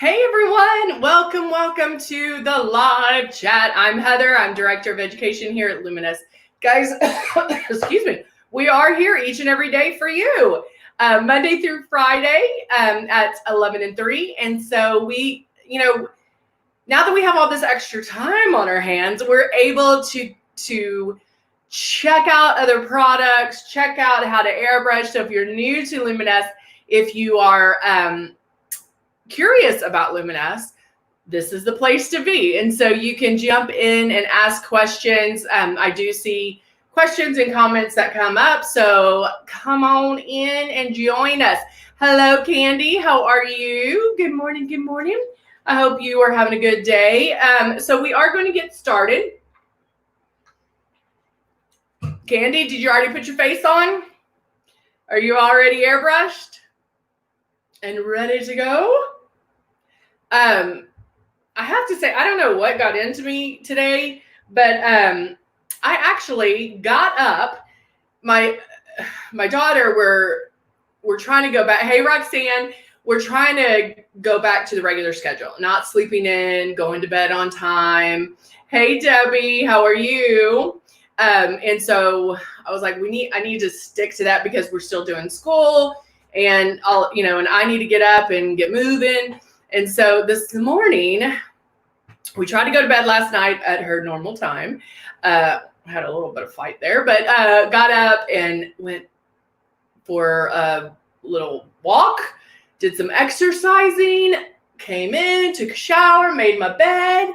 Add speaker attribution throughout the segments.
Speaker 1: Hey everyone, welcome to the live chat. I'm Heather, I'm Director of Education here at Luminous. Guys, excuse me, we are here each and every day for you, Monday through Friday at 11 and 3. And so we, now that we have all this extra time on our hands, we're able to check out other products, check out how to airbrush. So if you're new to Luminous, if you are curious about Luminous, this is the place to be. And so you can jump in and ask questions. I do see questions and comments that come up. So come on in and join us. Hello, Candy. How are you? Good morning. Good morning. I hope you are having a good day. So we are going to get started. Candy, did you already put your face on? Are you already airbrushed and ready to go? I have to say, I don't know what got into me today, but I actually got up. My daughter, we're trying to go back. Hey, Roxanne, we're trying to go back to the regular schedule, not sleeping in, going to bed on time. Hey, Debbie, how are you? And so I was like, I need to stick to that because we're still doing school, and and I need to get up and get moving. And so this morning, we tried to go to bed last night at her normal time. Had a little bit of fight there, but got up and went for a little walk, did some exercising, came in, took a shower, made my bed.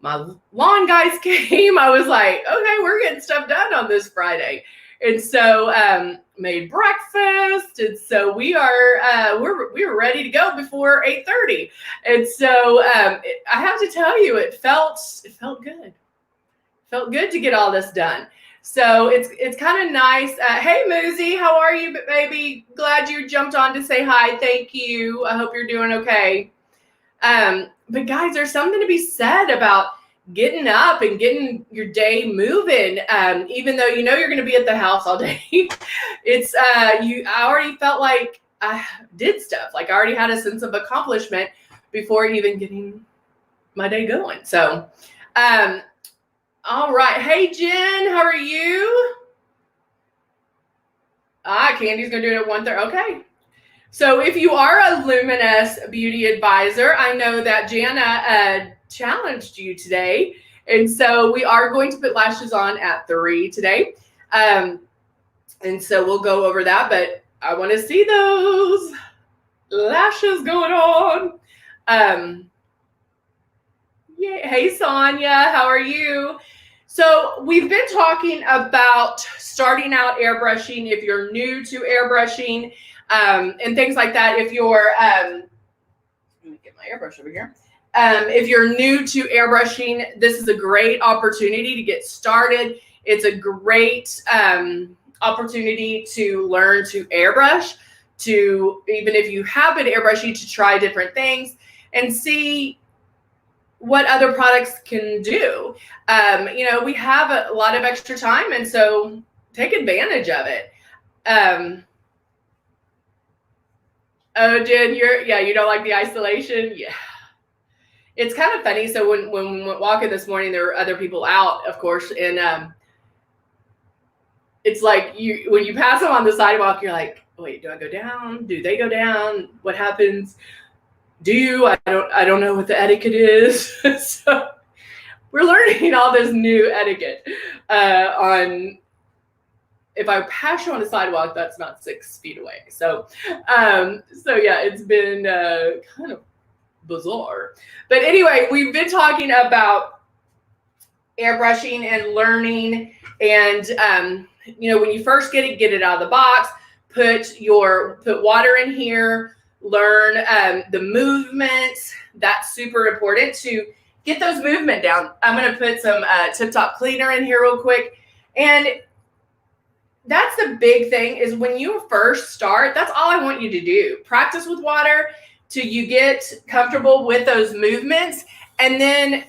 Speaker 1: My lawn guys came. I was like, okay, we're getting stuff done on this Friday. And so made breakfast, and so we were ready to go before 8:30. And so I have to tell you, it felt good. Felt good to get all this done. So it's kind of nice. Hey, Muzi, how are you, baby? Glad you jumped on to say hi. Thank you. I hope you're doing okay. But guys, there's something to be said about getting up and getting your day moving, even though you're going to be at the house all day. I already felt like I did stuff. Like I already had a sense of accomplishment before even getting my day going. So, all right. Hey, Jen, how are you? Candy's going to do it at 1:30. Okay. So if you are a Luminous beauty advisor, I know that Jana challenged you today. And so we are going to put lashes on at 3 today. And so we'll go over that, but I want to see those lashes going on. Yeah. Hey, Sonia, how are you? So we've been talking about starting out airbrushing if you're new to airbrushing. And things like that. If you're, let me get my airbrush over here. If you're new to airbrushing, this is a great opportunity to get started. It's a great opportunity to learn to airbrush, to, even if you have been airbrushing, to try different things and see what other products can do. We have a lot of extra time, and so take advantage of it. Oh, Jen, you don't like the isolation? Yeah. It's kind of funny. So when we went walking this morning, there were other people out, of course. And it's like when you pass them on the sidewalk, you're like, wait, do I go down? Do they go down? What happens? I don't know what the etiquette is. So we're learning all this new etiquette on, if I pass you on the sidewalk, that's not 6 feet away. So yeah, it's been kind of bizarre. But anyway, we've been talking about airbrushing and learning. And when you first get it out of the box, put water in here, learn the movements. That's super important to get those movement down. I'm going to put some Tip Top cleaner in here real quick. And that's the big thing, is when you first start, that's all I want you to do. Practice with water till you get comfortable with those movements, and then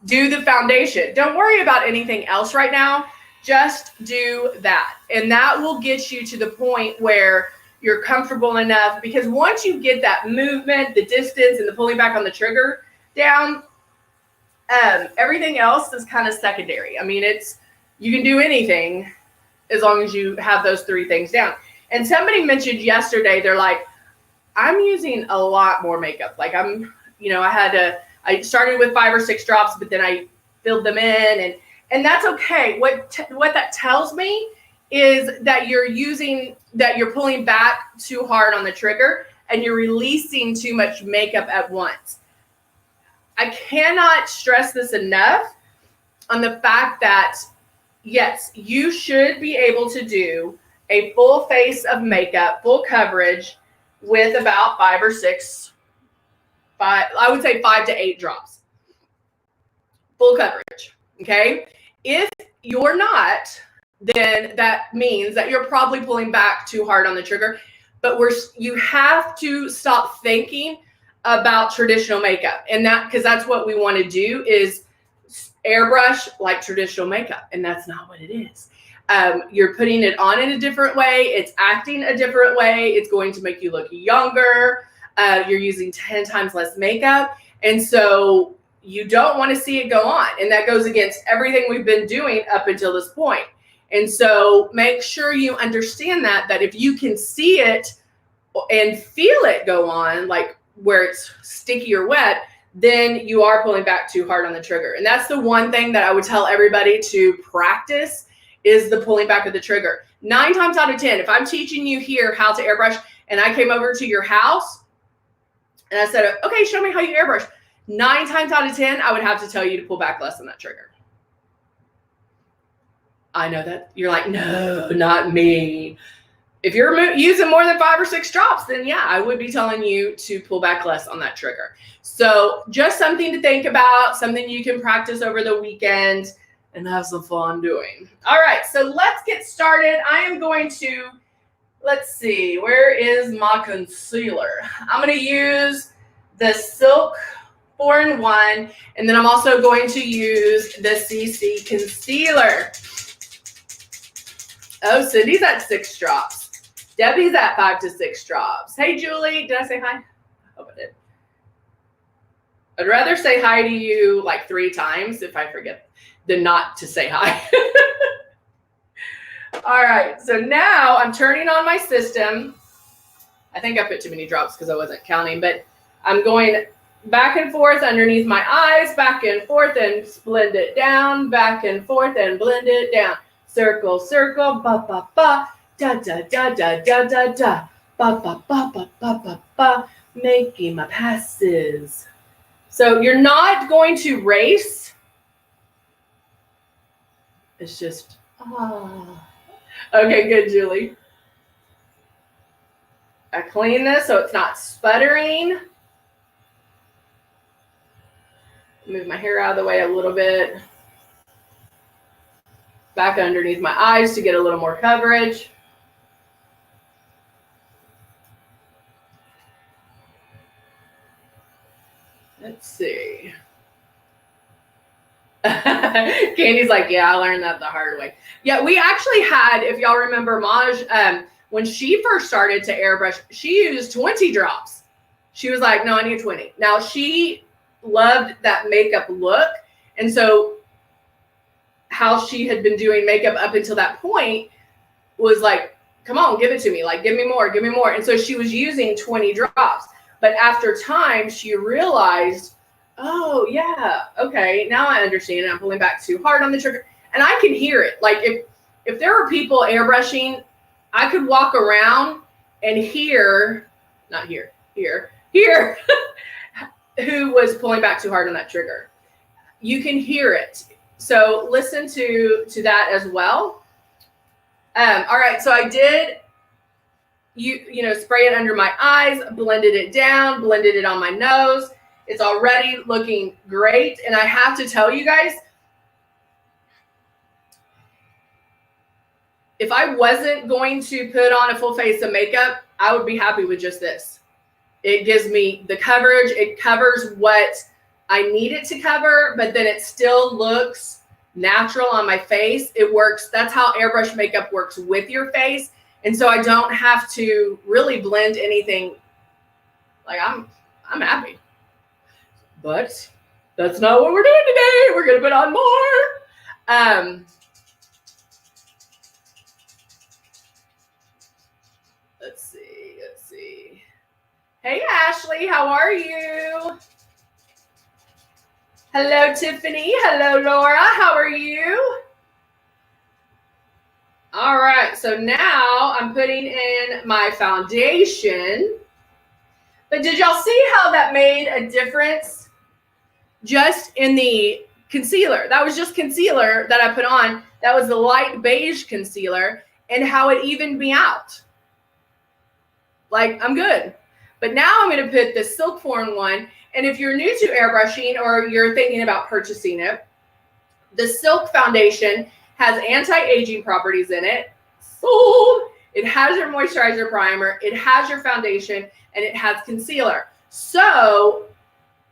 Speaker 1: do the foundation. Don't worry about anything else right now. Just do that. And that will get you to the point where you're comfortable enough, because once you get that movement, the distance, and the pulling back on the trigger down, everything else is kind of secondary. I mean, you can do anything as long as you have those 3 things down. And somebody mentioned yesterday, they're like, I'm using a lot more makeup. Like I started with 5 or 6 drops, but then I filled them in, and that's okay. What that tells me is that you're pulling back too hard on the trigger and you're releasing too much makeup at once. I cannot stress this enough on the fact that, yes, you should be able to do a full face of makeup, full coverage, with about 5 or 6, I would say 5 to 8 drops. Full coverage, okay? If you're not, then that means that you're probably pulling back too hard on the trigger. But you have to stop thinking about traditional makeup, and because that's what we want to do, is airbrush like traditional makeup, and that's not what it is. You're putting it on in a different way. It's acting a different way. It's going to make you look younger. You're using 10 times less makeup, and so you don't want to see it go on, and that goes against everything we've been doing up until this point. And so make sure you understand that if you can see it and feel it go on, like where it's sticky or wet, then you are pulling back too hard on the trigger. And that's the one thing that I would tell everybody to practice, is the pulling back of the trigger. 9 times out of 10, if I'm teaching you here how to airbrush and I came over to your house and I said, okay, show me how you airbrush, 9 times out of 10, I would have to tell you to pull back less on that trigger. I know that you're like, no, not me. If you're using more than 5 or 6 drops, then yeah, I would be telling you to pull back less on that trigger. So just something to think about, something you can practice over the weekend and have some fun doing. All right, so let's get started. I am going to, let's see, where is my concealer? I'm going to use the Silk 4-in-1, and then I'm also going to use the CC Concealer. Oh, Cindy's at 6 drops. Debbie's at 5 to 6 drops. Hey, Julie, did I say hi? I hope I did. I'd rather say hi to you like 3 times if I forget than not to say hi. All right, so now I'm turning on my system. I think I put too many drops because I wasn't counting, but I'm going back and forth underneath my eyes, back and forth and blend it down, back and forth and blend it down. Circle, circle, ba, ba, ba, da, da, da, da, da, da, da, ba, ba, ba, ba, ba, ba, ba, making my passes. So you're not going to race. It's just, Okay, good, Julie. I clean this so it's not sputtering. Move my hair out of the way a little bit. Back underneath my eyes to get a little more coverage. Let's see. Candy's like, yeah, I learned that the hard way. Yeah, we actually had, if y'all remember, Maj, when she first started to airbrush, she used 20 drops. She was like, no, I need 20. Now, she loved that makeup look. And so how she had been doing makeup up until that point was like, come on, give it to me. Like, give me more, give me more. And so she was using 20 drops. But after time, she realized, oh, yeah, okay, now I understand. I'm pulling back too hard on the trigger. And I can hear it. Like, if there were people airbrushing, I could walk around and hear who was pulling back too hard on that trigger. You can hear it. So listen to that as well. All right, so I did, spray it under my eyes, blended it down, blended it on my nose. It's already looking great. And I have to tell you guys, if I wasn't going to put on a full face of makeup, I would be happy with just this. It gives me the coverage. It covers what I need it to cover, but then it still looks natural on my face. It works. That's how airbrush makeup works with your face. And so I don't have to really blend anything. Like I'm happy. But that's not what we're doing today. We're gonna put on more. Let's see. Hey Ashley, how are you? Hello Tiffany, hello Laura, how are you? All right, so now I'm putting in my foundation. But did y'all see how that made a difference just in the concealer? That was just concealer that I put on. That was the light beige concealer, and how it evened me out. Like, I'm good. But now I'm going to put the Silkform one. And if you're new to airbrushing or you're thinking about purchasing it, the Silk foundation has anti-aging properties in it. Sold. It has your moisturizer primer. It has your foundation. And it has concealer. So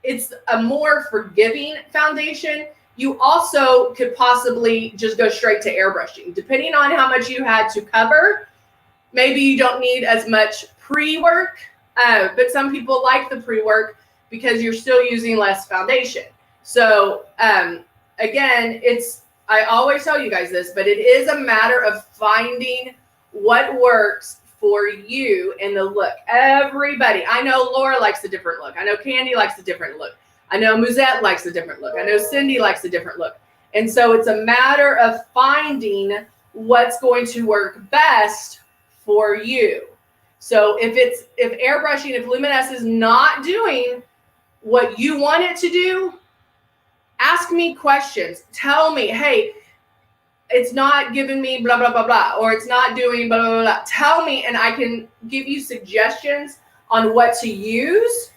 Speaker 1: it's a more forgiving foundation. You also could possibly just go straight to airbrushing. Depending on how much you had to cover, maybe you don't need as much pre-work, but some people like the pre-work because you're still using less foundation. So again, I always tell you guys this, but it is a matter of finding what works for you in the look. Everybody, I know Laura likes a different look. I know Candy likes a different look. I know Musette likes a different look. I know Cindy likes a different look. And so it's a matter of finding what's going to work best for you. So if airbrushing, if Luminous is not doing what you want it to do, ask me questions. Tell me, hey, it's not giving me blah, blah, blah, blah, or it's not doing blah, blah, blah, blah. Tell me, and I can give you suggestions on what to use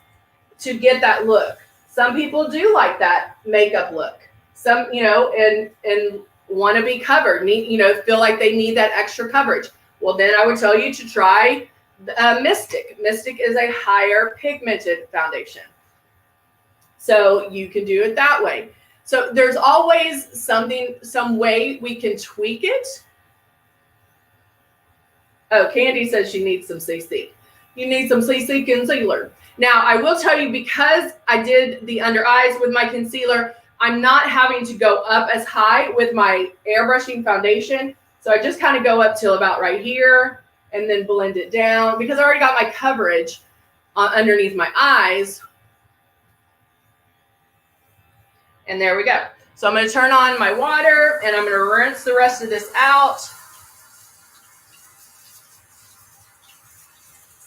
Speaker 1: to get that look. Some people do like that makeup look. Some, and want to be covered, feel like they need that extra coverage. Well, then I would tell you to try Mystic. Mystic is a higher pigmented foundation. So you can do it that way. So there's always some way we can tweak it. Oh, Candy says she needs some CC. You need some CC concealer. Now, I will tell you, because I did the under eyes with my concealer, I'm not having to go up as high with my airbrushing foundation. So I just kind of go up till about right here and then blend it down because I already got my coverage underneath my eyes. And there we go. So I'm going to turn on my water and I'm going to rinse the rest of this out.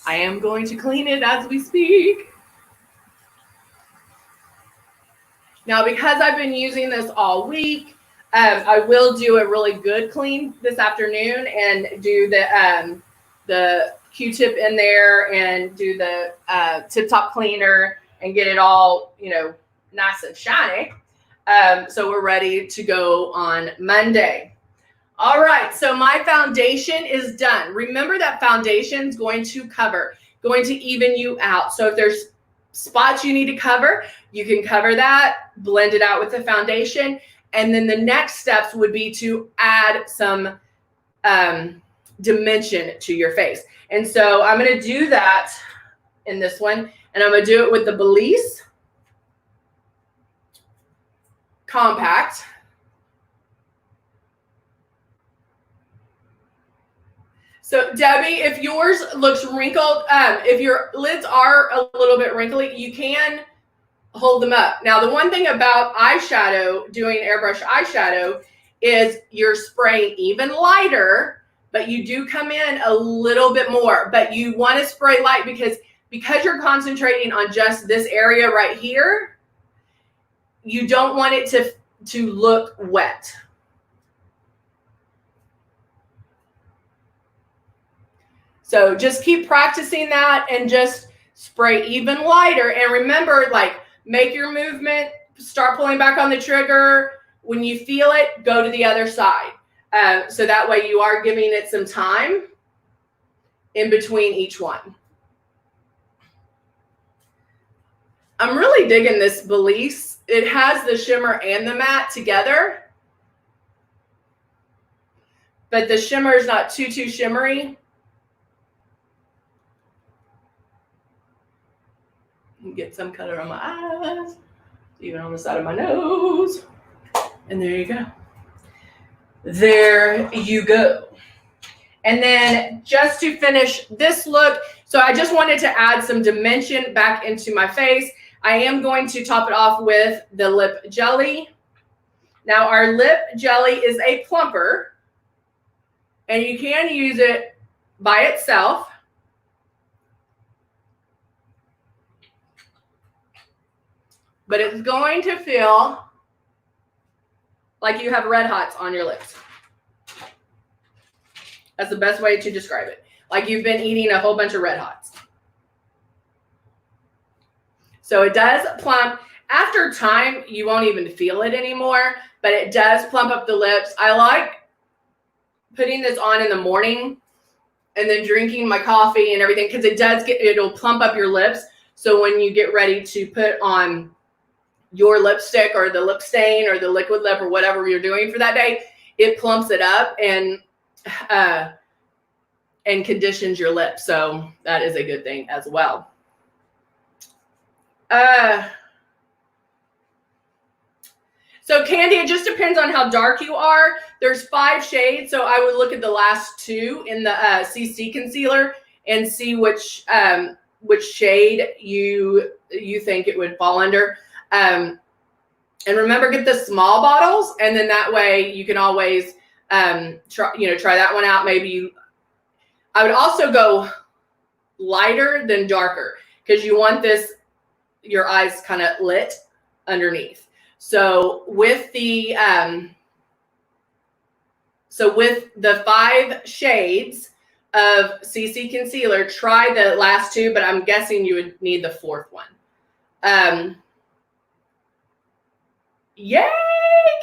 Speaker 1: I am going to clean it as we speak. Now, because I've been using this all week, I will do a really good clean this afternoon and do the Q-tip in there and do the tip top cleaner and get it all, nice and shiny. So we're ready to go on Monday. All right, so my foundation is done. Remember that foundation is going to cover, going to even you out. So if there's spots you need to cover, you can cover that, blend it out with the foundation. And then the next steps would be to add some dimension to your face. And so I'm going to do that in this one. And I'm going to do it with the Belize Compact. So Debbie, if yours looks wrinkled, if your lids are a little bit wrinkly, you can hold them up. Now, the one thing about eyeshadow, doing airbrush eyeshadow, is you're spraying even lighter, but you do come in a little bit more. But you want to spray light because you're concentrating on just this area right here. You don't want it to look wet. So just keep practicing that and just spray even lighter. And remember, make your movement, start pulling back on the trigger. When you feel it, go to the other side. So that way you are giving it some time in between each one. I'm really digging this Belize. It has the shimmer and the matte together, but the shimmer is not too shimmery. Get some color on my eyes, even on the side of my nose. And there you go. There you go. And then just to finish this look, so I just wanted to add some dimension back into my face. I am going to top it off with the lip jelly. Now our lip jelly is a plumper, and you can use it by itself. But it's going to feel like you have red hots on your lips. That's the best way to describe it. Like you've been eating a whole bunch of red hots. So it does plump. After time, you won't even feel it anymore, but it does plump up the lips. I like putting this on in the morning and then drinking my coffee and everything, because it'll plump up your lips. So when you get ready to put on your lipstick or the lip stain or the liquid lip or whatever you're doing for that day, it plumps it up and conditions your lips. So that is a good thing as well. So Candy, it just depends on how dark you are. There's 5 shades. So I would look at the last 2 in the CC concealer and see which shade you think it would fall under. And remember, get the small bottles, and then that way you can always try that one out. I would also go lighter than darker, because you want your eyes kind of lit underneath. So with the 5 shades of CC concealer, try the last 2, but I'm guessing you would need the 4th one. Yay,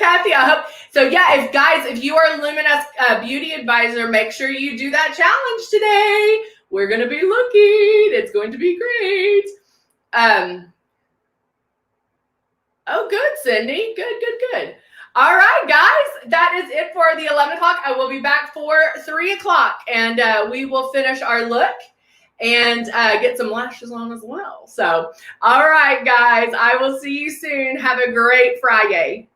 Speaker 1: Kathy, I hope. So yeah, if you are a Luminous beauty advisor, make sure you do that challenge today. We're going to be looking. It's going to be great. Oh, good, Cindy. Good. All right, guys, that is it for the 11 o'clock. I will be back for 3 o'clock, and we will finish our look and get some lashes on as well. So, all right, guys, I will see you soon. Have a great Friday.